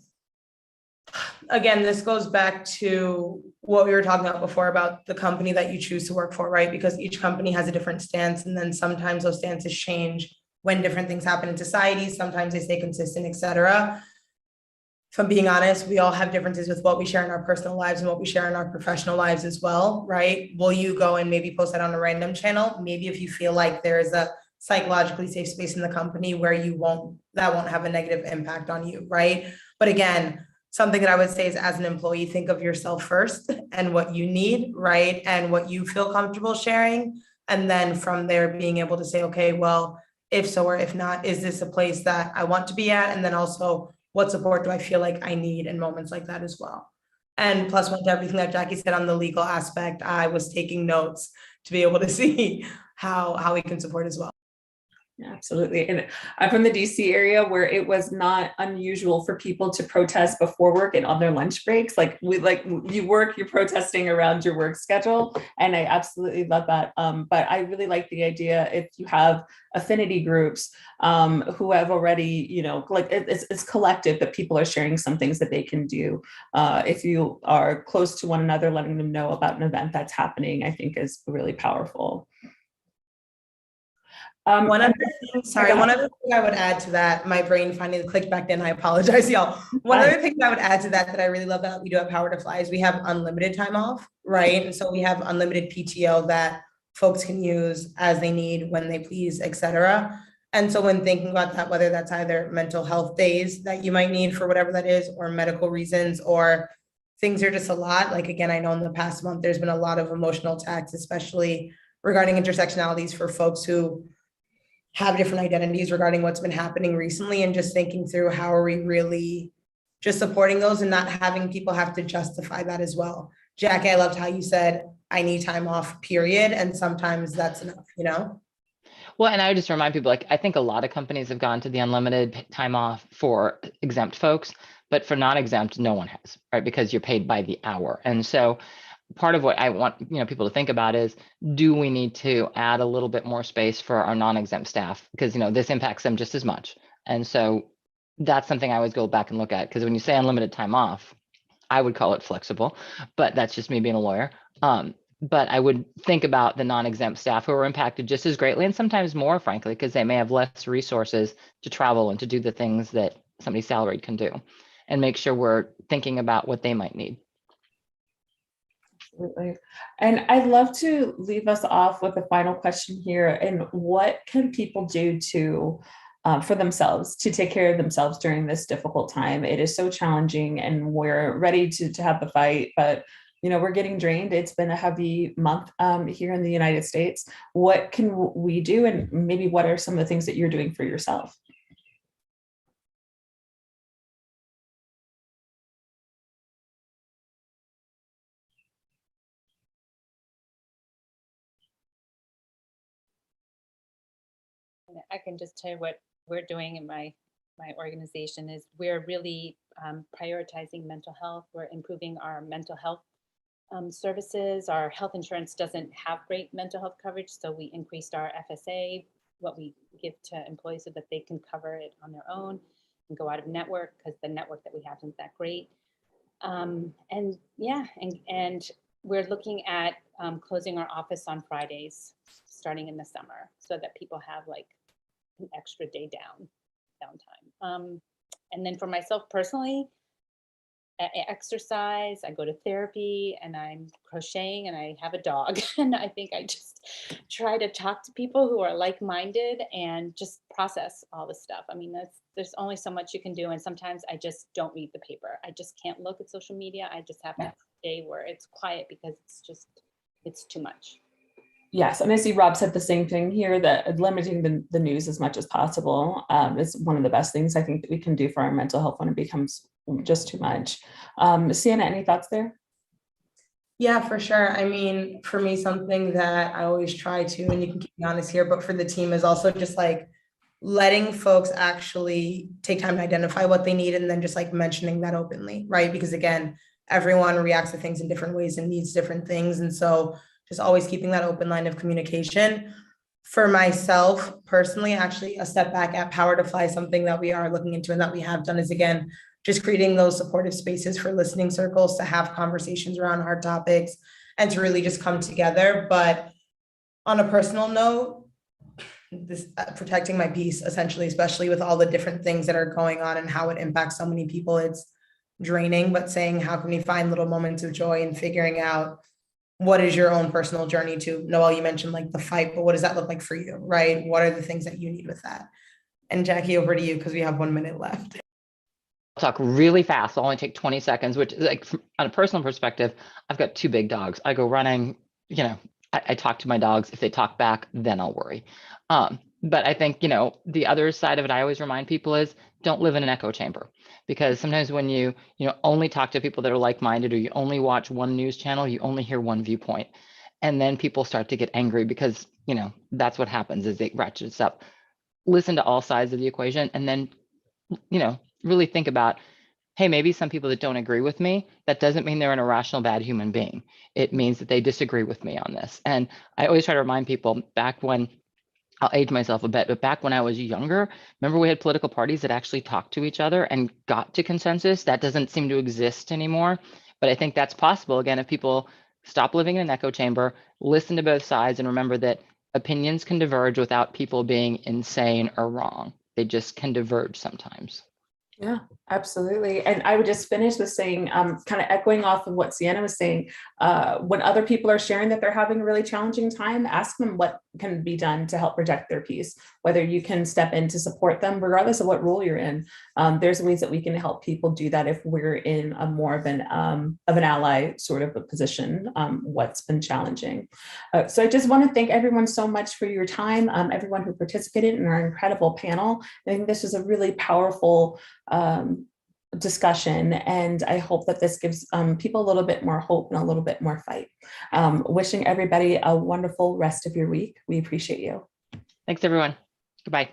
again, this goes back to what we were talking about before about the company that you choose to work for, right? Because each company has a different stance, and then sometimes those stances change when different things happen in society. Sometimes they stay consistent, etc. If I'm being honest, we all have differences with what we share in our personal lives and what we share in our professional lives as well, right? Will you go and maybe post that on a random channel? Maybe if you feel like there is a psychologically safe space in the company where that won't have a negative impact on you, right? But again, something that I would say is, as an employee, think of yourself first and what you need, right? And what you feel comfortable sharing. And then from there, being able to say, okay, well, if so or if not, is this a place that I want to be at? And then also, what support do I feel like I need in moments like that as well? And plus one to everything that Jackie said on the legal aspect, I was taking notes to be able to see how we can support as well. Yeah, absolutely. And I'm from the DC area, where it was not unusual for people to protest before work and on their lunch breaks. Like you work, you're protesting around your work schedule. And I absolutely love that. But I really like the idea, if you have affinity groups who have already, like it's collective, that people are sharing some things that they can do. If you are close to one another, letting them know about an event that's happening, I think is really powerful. One other thing I would add to that, my brain finally clicked back in. I apologize, y'all. One other thing I would add to that I really love that we do at PowerToFly is we have unlimited time off, right? And so we have unlimited PTO that folks can use as they need, when they please, etc. And so when thinking about that, whether that's either mental health days that you might need for whatever that is, or medical reasons, or things are just a lot. Like, again, I know in the past month, there's been a lot of emotional attacks, especially regarding intersectionalities for folks who have different identities regarding what's been happening recently, and just thinking through how are we really just supporting those and not having people have to justify that as well. Jackie, I loved how you said, I need time off, period. And sometimes that's enough, you know? Well, and I would just remind people, like, I think a lot of companies have gone to the unlimited time off for exempt folks, but for non-exempt, no one has, right? Because you're paid by the hour. And so part of what I want, people to think about is, do we need to add a little bit more space for our non-exempt staff? Because, this impacts them just as much. And so that's something I always go back and look at, because when you say unlimited time off, I would call it flexible, but that's just me being a lawyer. But I would think about the non-exempt staff who are impacted just as greatly, and sometimes more, frankly, because they may have less resources to travel and to do the things that somebody salaried can do, and make sure we're thinking about what they might need. Absolutely. And I'd love to leave us off with a final question here. And what can people do to for themselves, to take care of themselves during this difficult time? It is so challenging, and we're ready to have the fight, but we're getting drained. It's been a heavy month here in the United States. What can we do? And maybe what are some of the things that you're doing for yourself? I can just tell you what we're doing in my organization is we're really prioritizing mental health. We're improving our mental health services. Our health insurance doesn't have great mental health coverage, so we increased our FSA, what we give to employees, so that they can cover it on their own and go out of network, because the network that we have isn't that great. And we're looking at closing our office on Fridays starting in the summer, so that people have like an extra day downtime. And then for myself personally, I exercise, I go to therapy, and I'm crocheting, and I have a dog. And I think I just try to talk to people who are like-minded and just process all the stuff. I mean, there's only so much you can do. And sometimes I just don't read the paper. I just can't look at social media. I just have that day where it's quiet, because it's too much. Yes, and I see Rob said the same thing here, that limiting the news as much as possible is one of the best things I think that we can do for our mental health when it becomes just too much. Sienna, any thoughts there? Yeah, for sure. I mean, for me, something that I always try to, and you can keep me honest here, but for the team is also just like letting folks actually take time to identify what they need, and then just like mentioning that openly, right? Because again, everyone reacts to things in different ways and needs different things. And so just always keeping that open line of communication. For myself personally, actually a step back at PowerToFly, something that we are looking into and that we have done is, again, just creating those supportive spaces for listening circles to have conversations around hard topics and to really just come together. But on a personal note, this protecting my peace, essentially, especially with all the different things that are going on and how it impacts so many people, it's draining. But saying, how can we find little moments of joy and figuring out what is your own personal journey to? Noelle, you mentioned like the fight, but what does that look like for you, right? What are the things that you need with that? And Jackie, over to you, because we have 1 minute left. I'll talk really fast. I'll only take 20 seconds, which, like, on a personal perspective, I've got 2 big dogs. I go running, I talk to my dogs. If they talk back, then I'll worry. But I think, the other side of it, I always remind people is, don't live in an echo chamber, because sometimes when you only talk to people that are like-minded, or you only watch one news channel, you only hear one viewpoint, and then people start to get angry, because that's what happens, is it ratchets up. Listen to all sides of the equation, and then really think about, hey, maybe some people that don't agree with me, that doesn't mean they're an irrational bad human being. It means that they disagree with me on this. And I always try to remind people, back when, I'll age myself a bit, but back when I was younger, remember we had political parties that actually talked to each other and got to consensus? That doesn't seem to exist anymore. But I think that's possible, again, if people stop living in an echo chamber, listen to both sides, and remember that opinions can diverge without people being insane or wrong. They just can diverge sometimes. Yeah, Absolutely. And I would just finish with saying, kind of echoing off of what Sienna was saying, when other people are sharing that they're having a really challenging time, ask them what can be done to help protect their peace, whether you can step in to support them, regardless of what role you're in. There's ways that we can help people do that if we're in a more of an ally sort of a position, what's been challenging. So I just want to thank everyone so much for your time, everyone who participated in our incredible panel. I think this was a really powerful discussion, and I hope that this gives people a little bit more hope and a little bit more fight. Wishing everybody a wonderful rest of your week. We appreciate you. Thanks, everyone. Goodbye.